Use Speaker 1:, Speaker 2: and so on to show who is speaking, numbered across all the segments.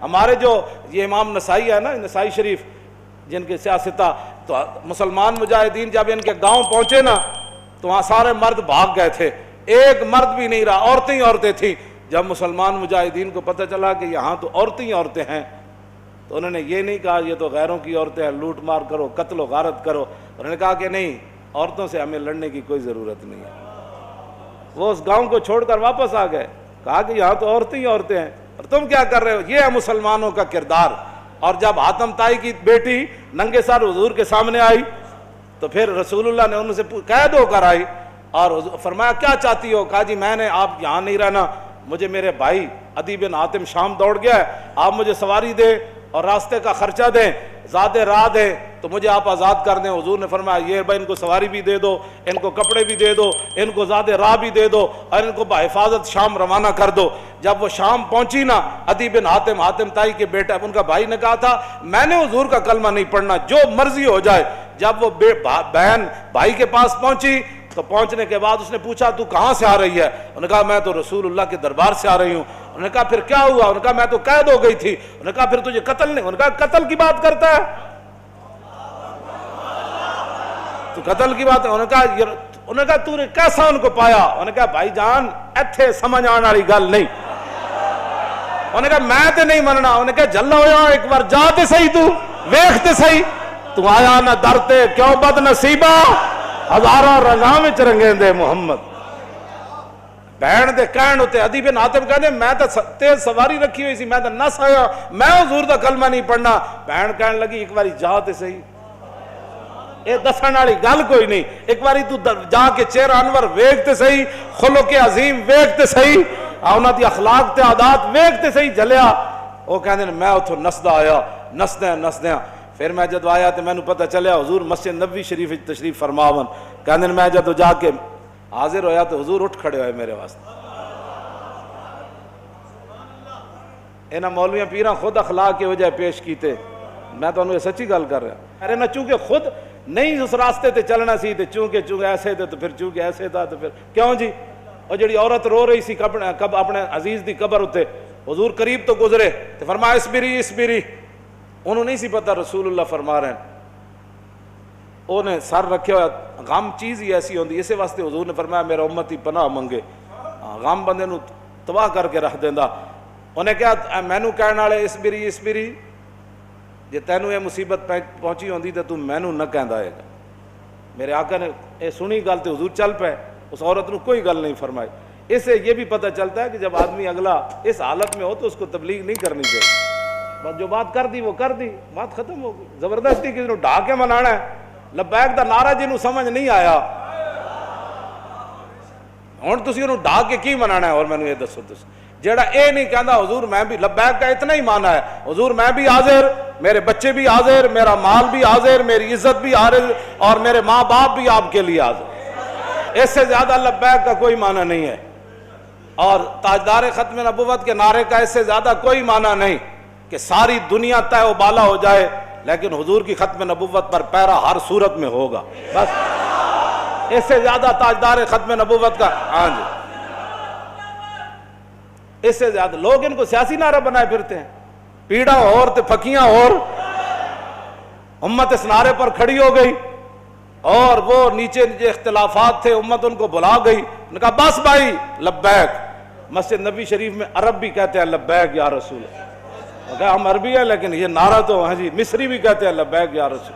Speaker 1: ہمارے جو یہ امام نسائی ہے نا، نسائی شریف جن کے سیاستہ، تو مسلمان مجاہدین جب ان کے گاؤں پہنچے نا تو وہاں سارے مرد بھاگ گئے تھے، ایک مرد بھی نہیں رہا، عورتیں ہی عورتیں تھیں۔ جب مسلمان مجاہدین کو پتہ چلا کہ یہاں تو عورتیں ہی عورتیں ہیں، تو انہوں نے یہ نہیں کہا یہ تو غیروں کی عورتیں ہیں، لوٹ مار کرو، قتل و غارت کرو۔ انہوں نے کہا کہ نہیں، عورتوں سے ہمیں لڑنے کی کوئی ضرورت نہیں ہے۔ وہ اس گاؤں کو چھوڑ کر واپس آ گئے، کہا کہ یہاں تو عورتیں ہی عورتیں ہیں اور تم کیا کر رہے ہو؟ یہ ہے مسلمانوں کا کردار۔ اور جب حاتم طائی کی بیٹی ننگے سر حضور کے سامنے آئی تو پھر رسول اللہ نے ان سے قید ہو کر آئی اور فرمایا کیا چاہتی ہو؟ کہا جی میں نے آپ یہاں نہیں رہنا، مجھے میرے بھائی عدی بن حاتم شام دوڑ گیا ہے، آپ مجھے سواری دیں اور راستے کا خرچہ دیں، زیادہ راہ دیں تو مجھے آپ آزاد کر دیں۔ حضور نے فرمایا یہ بھائی ان کو سواری بھی دے دو، ان کو کپڑے بھی دے دو، ان کو زیادہ راہ بھی دے دو اور ان کو بحفاظت شام روانہ کر دو۔ جب وہ شام پہنچی نا، عدی بن حاتم، حاتم طائی کے بیٹا، ان کا بھائی نے کہا تھا میں نے حضور کا کلمہ نہیں پڑھنا، جو مرضی ہو جائے۔ جب وہ بہن بھائی کے پاس پہنچی تو پہنچنے کے بعد اس نے پوچھا تو کہاں سے آ رہی ہے؟ انہوں نے کہا میں تو رسول اللہ کے دربار سے آ رہی ہوں۔ انہوں نے کہا پھر کیا ہوا؟ انہوں نے کہا میں تو قید ہو گئی تھی۔ انہوں نے کہا پھر تجھے قتل نہیں؟ انہوں نے کہا قتل کی بات کرتا ہے تو قتل کی بات ہے؟ انہوں نے کہا تو نے کیسا ان کو پایا؟ انہوں نے کہا بھائی جان ایتھے سمجھ آنے والی گل نہیں۔ انہوں نے کہا میں تے نہیں مننا۔ انہوں نے کہا جلا ہویا ایک بار جا تے صحیح، تو ویکھ تے صحیح، تو آیا نہ درتے کیوں بد نصیبہ، ہزاروں رنگاں وچ رنگیں دے محمد۔ بہن دے کہن ہوتے عدی بن حاتم کہنے میں تو تیز سواری رکھی ہوئی سی، میں تو نس آیا، میں حضور دا کلمہ نہیں پڑھنا۔ بہن کہنے لگی ایک باری جا تے صحیح، اے دسن والی گل کوئی نہیں، ایک باری تو جا کے چہرہ انور ویکھ تے صحیح، خلق عظیم ویکھ تے صحیح، انہاں دی اخلاق تے عادات ویکھ تے صحیح جلیا۔ وہ کہندے میں اتھوں نسدا آیا، نسدیاں پھر میں جدو آیا تو مینوں پتہ چلیا حضور مسجد نبوی شریف وچ تشریف فرماون۔ کہندے میں جدو جا کے حاضر ہویا تو حضور اٹھ کھڑے ہوئے میرے واسطے۔ انہاں مولویاں پیراں خود اخلاق کے وجہ پیش کیتے، میں تو انہوں سچی گل کر رہا۔ ارے نہ چونکہ خود نہیں اس راستے تے چلنا سی تے چونکہ ایسے تھے تو پھر چونکہ ایسے تھا تو پھر کیوں جی؟ اور جڑی عورت رو رہی سی اپنے عزیز دی قبر ہوتے، حضور قریب تو گزرے تو فرمایا اسبری، انہوں نہیں سی پتہ رسول اللہ فرما رہے ہیں، انہیں سر رکھے ہوا۔ غم چیز ہی ایسی ہوندی، اسی واسطے حضور نے فرمایا میرا امتی پناہ منگے، غم بندے نو تباہ کر کے رکھ دیندا۔ انہیں کہا مینوں کہنے والے اسبری، جے تینوں یہ مصیبت پہنچی ہوندی تو تم مینوں نہ کہندا ہے گا۔ میرے آقا نے یہ سنی گل تو حضور چل پے، اس عورت نے کوئی گل نہیں فرمائی۔ اس سے یہ بھی پتہ چلتا ہے کہ جب آدمی اگلا اس حالت میں ہو تو اس کو تبلیغ نہیں کرنی چاہیے، جو بات کر دی وہ کر دی، بات ختم ہو گئی۔ زبردستی کسی نے ڈھا کے منانا ہے، لبیک دا نعرہ جنہوں سمجھ نہیں آیا ہوں تسی انہوں ڈھا کے کی منانا ہے؟ اور میں نے یہ دسو جیڑا اے نہیں کہندا حضور میں بھی لبیک کا اتنا ہی مانا ہے، حضور میں بھی حاضر، میرے بچے بھی حاضر، میرا مال بھی حاضر، میری عزت بھی حاضر اور میرے ماں باپ بھی آپ کے لیے حاضر۔ اس سے زیادہ لبیک کا کوئی معنی نہیں ہے، اور تاجدار ختم نبوت کے نعرے کا اس سے زیادہ کوئی معنی نہیں کہ ساری دنیا طے و بالا ہو جائے لیکن حضور کی ختم نبوت پر پیرا ہر صورت میں ہوگا، بس اس سے زیادہ تاجدار ختم نبوت کا ہاں جی اس سے زیادہ لوگ ان کو سیاسی نعرہ بنائے پھرتے ہیں، پیڑا اور تے پھکیاں اور امت اس نعرے پر کھڑی ہو گئی، اور وہ نیچے اختلافات تھے امت ان کو بلا گئی، انہوں نے کہا بس بھائی لبیک۔ مسجد نبی شریف میں عرب بھی کہتے ہیں لبیک یا رسول، ہم عربی ہیں لیکن یہ نعرہ تو ہاں جی مصری بھی کہتے ہیں لبیک یا رسول۔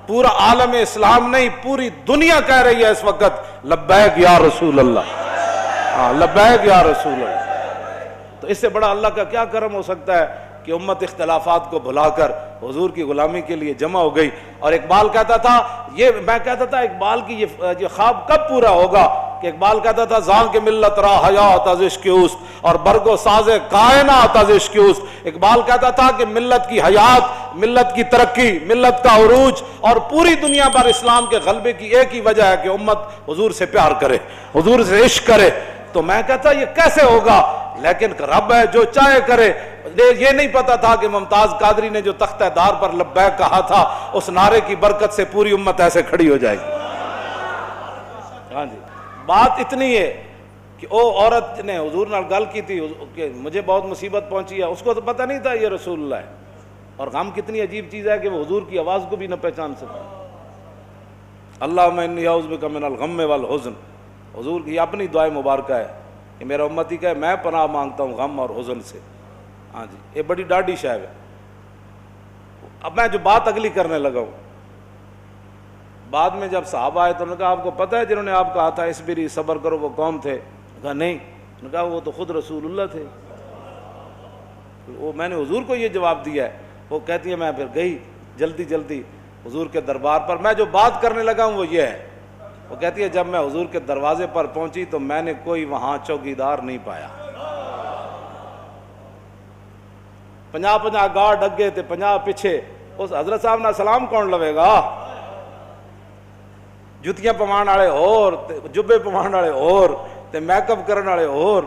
Speaker 1: پورا عالم اسلام نہیں پوری دنیا کہہ رہی ہے اس وقت لبیک یا رسول اللہ، ہاں لبیک یا رسول اللہ۔ تو اس سے بڑا اللہ کا کیا کرم ہو سکتا ہے کہ امت اختلافات کو بھلا کر حضور کی غلامی کے لیے جمع ہو گئی۔ اور اقبال کہتا تھا میں کہتا تھا اقبال کی یہ خواب کب پورا ہوگا کہ اقبال کہتا تھا زان کے ملت را حیات از عشق اوست اور برگ و ساز کائنات از عشق اوست۔ اقبال کہتا تھا کہ ملت کی حیات، ملت کی ترقی، ملت کا عروج اور پوری دنیا پر اسلام کے غلبے کی ایک ہی وجہ ہے کہ امت حضور سے پیار کرے، حضور سے عشق کرے۔ تو میں کہتا یہ کیسے ہوگا، لیکن رب ہے جو چاہے کرے۔ یہ نہیں پتا تھا کہ ممتاز قادری نے جو تختہ دار پر لبیک کہا تھا اس نعرے کی برکت سے پوری امت ایسے کھڑی ہو جائے گی۔ ہاں جی بات اتنی ہے کہ او عورت نے حضور نال گل کی تھی کہ مجھے بہت مصیبت پہنچی ہے، اس کو تو پتہ نہیں تھا یہ رسول اللہ ہے، اور غم کتنی عجیب چیز ہے کہ وہ حضور کی آواز کو بھی نہ پہچان سکا۔ اللہم انی اعوذ بک من الغم والحزن، حضور کی اپنی دعائے مبارکہ ہے کہ میرا امتی کہے میں پناہ مانگتا ہوں غم اور حزن سے۔ ہاں جی، یہ بڑی ڈاڈی شے ہے۔ اب میں جو بات اگلی کرنے لگا ہوں، بعد میں جب صحابہ آئے تو انہوں نے کہا آپ کو پتہ ہے جنہوں نے آپ کہا تھا اصبری صبر کرو وہ کون تھے؟ کہا نہیں۔ انہوں نے کہا وہ تو خود رسول اللہ تھے۔ وہ میں نے حضور کو یہ جواب دیا ہے۔ وہ کہتی ہے میں پھر گئی جلدی جلدی حضور کے دربار پر، میں جو بات کرنے لگا ہوں وہ یہ ہے، وہ کہتی ہے جب میں حضور کے دروازے پر پہنچی تو میں نے کوئی وہاں چوکیدار نہیں پایا۔ 50 گارڈ اگے تے 50 پیچھے، اس حضرت صاحب نہ سلام کون لوے گا؟ جتیاں پوان والے اور جبے پوان والے اور تے میک اپ کرنے والے اور۔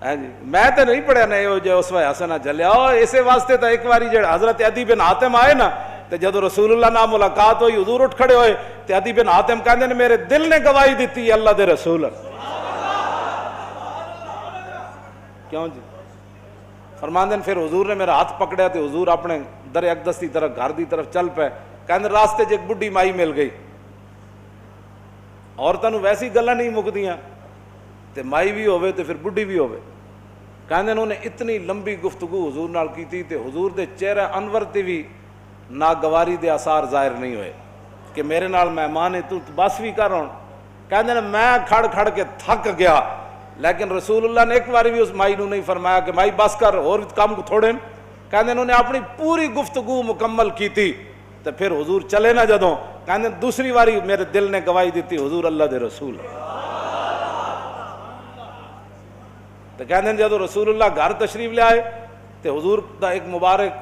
Speaker 1: میں تو نہیں پڑھیا نہیں جو اس وقت حسنہ جلیا، اور اسی واسطے تو ایک باری جڑے حضرت عدی بن حاتم آئے نا تے جدو رسول اللہ نال ملاقات ہوئی حضور اٹھ کھڑے ہوئے تے عدی بن حاتم کہندے نے میرے دل نے گواہی دیتی ہے اللہ دے رسول۔ کیوں جی؟ فرماندے پھر حضور نے میرا ہاتھ پکڑیا تے حضور اپنے در اقدس کی طرف گھر دی طرف چل پے، کہندے راستے ایک بڈھی مائی مل گئی۔ عورتاں نوں ویسی گلاں نہیں مکدیاں تے مائی بھی ہوے تے پھر بڈھی بھی ہوے۔ کہندے انہوں نے اتنی لمبی گفتگو حضور نال کیتی تے حضور دے چہرہ انور تے بھی ناگواری دے آثار ظاہر نہیں ہوئے کہ میرے نال مہمان ہے تو بس بھی کر رہا۔ کہندے نے میں کھڑ کھڑ کے تھک گیا، لیکن رسول اللہ نے ایک بار بھی اس مائی نو نہیں فرمایا کہ مائی بس کر اور کام تھوڑے۔ کہندے انہوں نے اپنی پوری گفتگو مکمل کی تھی تو پھر حضور چلے نہ جدوں، کہندے دوسری باری میرے دل نے گواہی دیتی حضور اللہ دے رسول۔ تو کہندے جدو رسول اللہ گھر تشریف لے آئے تو حضور دا ایک مبارک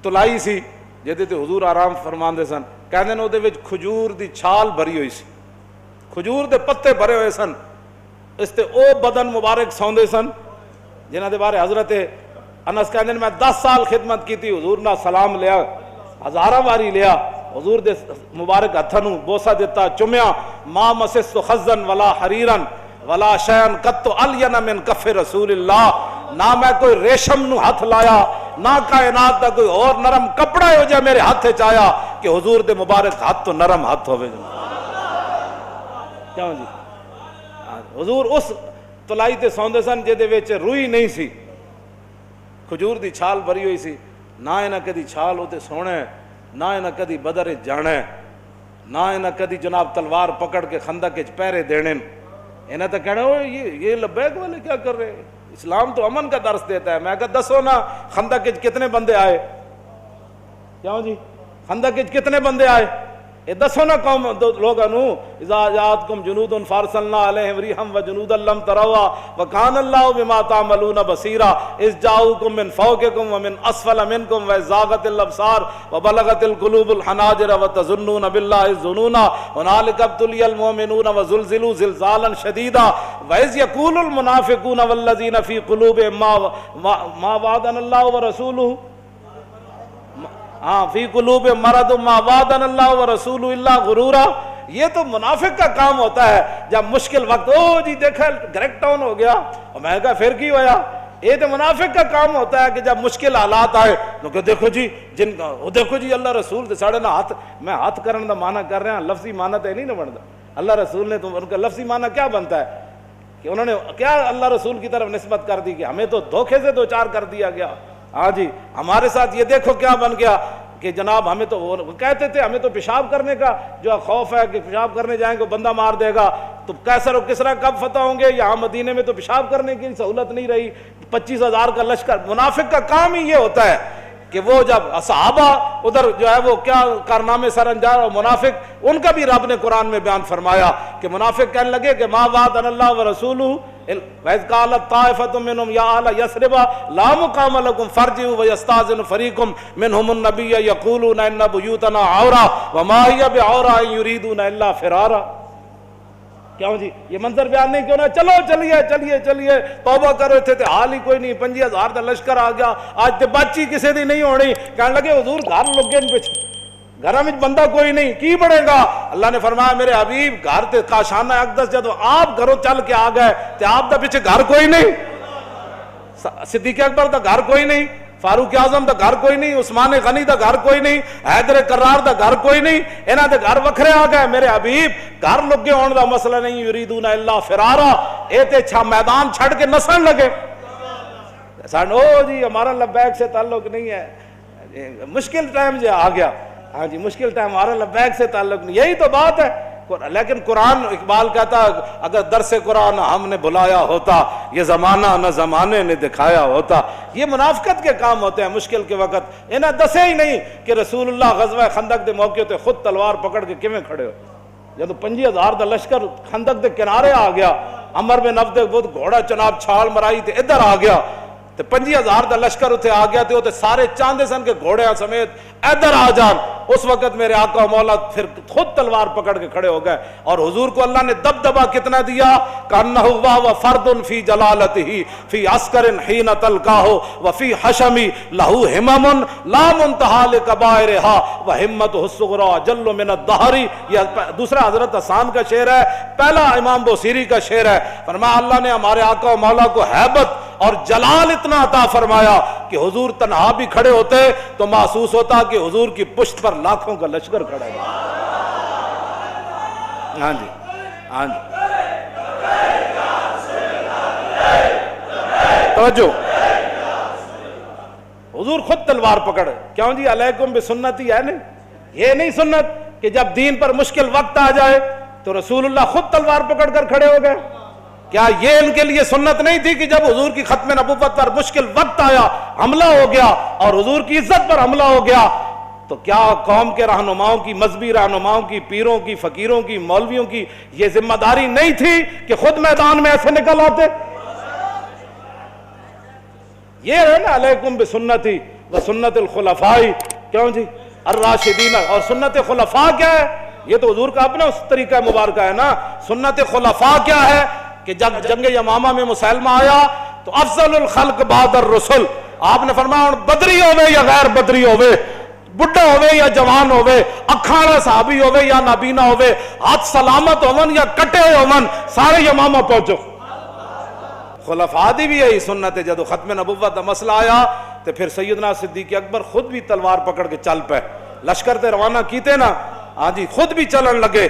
Speaker 1: تلائی سی جہدے تے حضور آرام فرماندے سن۔ کہندے نے اودے وچ کھجور دی چھال بھری ہوئی سی، کھجور دے پتے بھرے ہوئے سن، اس تے او بدن مبارک سوندے سن جنہاں دے بارے حضرت انس کہندے نے میں 10 سال خدمت کیتی، حضور نہ سلام لیا، ہزاراں واری لیا، حضور دے مبارک ہتھاں نوں بوسہ دیتا، چومیا، ما مسست خزن ولا حریرن ولا شیئن قط الین من کف رسول اللہ، نہ میں کوئی ریشم نو ہاتھ لایا، نہ کائنات دا کوئی اور نرم کپڑا ہو جائے میرے ہاتھ چایا کہ حضور دے مبارک ہاتھ تو نرم ہاتھ ہوئے۔ کیوں جی؟ حضور اس تلائی تے سوندے سن جے وچ روئی نہیں سی، کھجور دی چھال بھری ہوئی سی، نہ انہاں کدی چھال ہوتے سونے، نہ انہاں کدی بدر جانے، نہ انہاں کدی جناب تلوار پکڑ کے خندق وچ پہرے دینے۔ انہیں تو کہنا یہ لبیک والے کیا کر رہے ہیں؟ اسلام تو امن کا درس دیتا ہے۔ میں کہا دسو نا خندق وچ کتنے بندے آئے؟ کیوں جی؟ خندق وچ کتنے بندے آئے؟ یہ دسو نا قوم لوگاں نو، اذا جاءتکم جنود فارسلنا علیہم ریحا وجنودا لم تروا وکان اللہ بما تعملون بصیرا اذ جاءوکم من فوقکم ومن اسفل منکم وزاغت الابصار وبلغت القلوب الحناجر وتظنون باللہ الظنونا هنالک ابتلی المؤمنون وزلزلوا زلزالا شدیدا واذ یقول المنافقون والذین فی قلوبہم ما وعدنا اللہ ورسولہ فی قلوب مرض ما وعدنا اللہ ورسول اللہ غرورا۔ یہ تو منافق کا کام ہوتا ہے جب مشکل وقت او جی دیکھا گریک ٹاؤن ہو گیا، اور میں کہا پھر کی ہویا؟ یہ تو منافق کا کام ہوتا ہے کہ جب مشکل حالات آئے تو کہ دیکھو جی جن کا دیکھو جی اللہ رسول ساڑھے نہ ہاتھ، میں ہاتھ کرنے دا معنی کر رہے ہیں، لفظی معنی تو نہیں نہ بنتا۔ اللہ رسول نے تو ان کا لفظی معنی کیا بنتا ہے کہ انہوں نے کیا اللہ رسول کی طرف نسبت کر دی کہ ہمیں تو دھوکے سے دوچار کر دیا گیا۔ ہاں جی ہمارے ساتھ یہ دیکھو کیا بن گیا کہ جناب ہمیں تو وہ کہتے تھے ہمیں تو پیشاب کرنے کا جو خوف ہے کہ پیشاب کرنے جائیں گے بندہ مار دے گا، تو کیسر و کسرا کب فتح ہوں گے؟ یہاں مدینے میں تو پیشاب کرنے کی سہولت نہیں رہی، 25,000 کا لشکر۔ منافق کا کام ہی یہ ہوتا ہے کہ وہ جب صحابہ ادھر جو ہے وہ کیا کارنامے سر انجام، اور منافق ان کا بھی رب نے قرآن میں بیان فرمایا کہ منافق کہنے لگے کہ ما وعدنا اللہ ورسولہ وَإِذْ قَالَتْ طَائِفَةٌ مِّنْهُمْ يَا أَهْلَ يَثْرِبَ لَا مُقَامَ لَكُمْ فَارْجِعُوا وَيَسْتَأْذِنُ فَرِيقٌ مِّنْهُمُ النَّبِيَّ يَقُولُونَ إِنَّ بُيُوتَنَا عَوْرَةٌ وَمَا هِيَ بِعَوْرَةٍ إِن يُرِيدُونَ إِلَّا فِرَارًا۔ کیوں جی یہ منظر بیان نہیں کیوں نہ؟ چلو چلیے چلیے چلیے توبہ کرو، تھے حال ہی کوئی نہیں، 25,000 کا لشکر آ گیا، آج تے بچی کسی دی نہیں ہونی۔ کہنے لگے حضور گھر لگے ان پچھے گھر میں بندہ کوئی نہیں کی بڑھے گا. اللہ نے فرمایا میرے حبیب گھر تے کاشانہ اقدس جدو آپ گھروں چل کے آ گئے تے آپ دا پیچھے گھر کوئی نہیں, صدیق اکبر دا گھر کوئی نہیں, فاروق اعظم دا گھر کوئی نہیں, عثمان غنی دا گھر کوئی نہیں, حیدر کرار دا گھر کوئی نہیں, انہاں دے گھر وکھرے آ گئے. میرے حبیب گھر لگے ہون دا مسئلہ نہیں, یریدون الا فرارا, اے تے چھا میدان چھڑ کے نسن لگے. او جی ہمارا لبیک سے تعلق نہیں ہے, مشکل ٹائم جو آ گیا, ہاں جی مشکل ٹائم, ہمارا لبیک سے تعلق نہیں, یہی تو بات ہے. لیکن قرآن, اقبال کہتا اگر درس قرآن ہم نے بلایا ہوتا, یہ زمانہ نہ زمانے نے دکھایا ہوتا. یہ منافقت کے کام ہوتے ہیں مشکل کے وقت. انہیں دسے ہی نہیں کہ رسول اللہ غزوہ خندق دے موقع تے خود تلوار پکڑ کے کیویں کھڑے ہو. جب 25,000 دا لشکر خندق دے کنارے آ گیا, عمر بن عبد بہت گھوڑا چناب چھال مرائی تے ادھر آ گیا, تے 25,000 دا لشکر اتنے آ گیا, تے سارے چاندے سن کے گھوڑے سمیت ادھر آ جان. اس وقت میرے آقا و مولا پھر خود تلوار پکڑ کے کھڑے ہو گئے, اور حضور کو اللہ نے دبدبا کتنا دیا, کانہ و فرد فی جلالتہ فی عسکر حین تلقاہ وفی حشمی لہو ہمم لا منتہا لکبائرہا وہمتہ الصغری جل من الدہر. یہ دوسرا حضرت حسان کا شعر ہے, پہلا امام بوصیری کا شعر ہے. فرمایا اللہ نے ہمارے آقا و مولا کو ہیبت اور جلال اتنا عطا فرمایا کہ حضور تنہا بھی کھڑے ہوتے تو محسوس ہوتا کہ حضور کی پشت پر لاکھوں کا لشکر کھڑا ہے. ہاں جی ہاں جی توجہ, حضور خود تلوار پکڑ. کیوں جی علیکم بسنتی ہے نہیں, یہ نہیں سنت کہ جب دین پر مشکل وقت آ جائے تو رسول اللہ خود تلوار پکڑ کر کھڑے ہو گئے. کیا یہ ان کے لیے سنت نہیں تھی کہ جب حضور کی ختم نبوت پر مشکل وقت آیا, حملہ ہو گیا اور حضور کی عزت پر حملہ ہو گیا, تو کیا قوم کے رہنماؤں کی, مذہبی رہنماؤں کی, پیروں کی, فقیروں کی, مولویوں کی یہ ذمہ داری نہیں تھی کہ خود میدان میں ایسے نکل آتے؟ یہ ہے نا علیکم بسنتی و سنت الخلفاء. کیوں جی الراشدین, اور سنت خلفاء کیا ہے؟ یہ تو حضور کا اپنا اس طریقہ مبارکہ ہے نا. سنت خلفاء کیا ہے کہ جب جنگ یمامہ میں مسلمہ آیا تو افضل الخلق بعد الرسل, آپ نے فرمایا بدری ہوئے یا غیر بدری ہوئے, بڑھا ہوئے یا جوان ہوئے, اکھاڑا صحابی ہوئے یا نابینا ہوئے, ہاتھ سلامت ہومن یا کٹے ہومن, سارے یمامہ پہنچو. خلفاء دی بھی یہی سنت ہے. جدو ختم نبوت دا مسئلہ آیا تو پھر سیدنا صدیق اکبر خود بھی تلوار پکڑ کے چل پے, لشکر تے روانہ کیتے نا, ہاں جی خود بھی چلن لگے.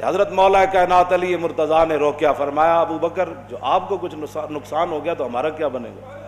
Speaker 1: حضرت مولا کائنات علی مرتضیٰ نے روکیا, فرمایا ابو بکر جو آپ کو کچھ نقصان ہو گیا تو ہمارا کیا بنے گا؟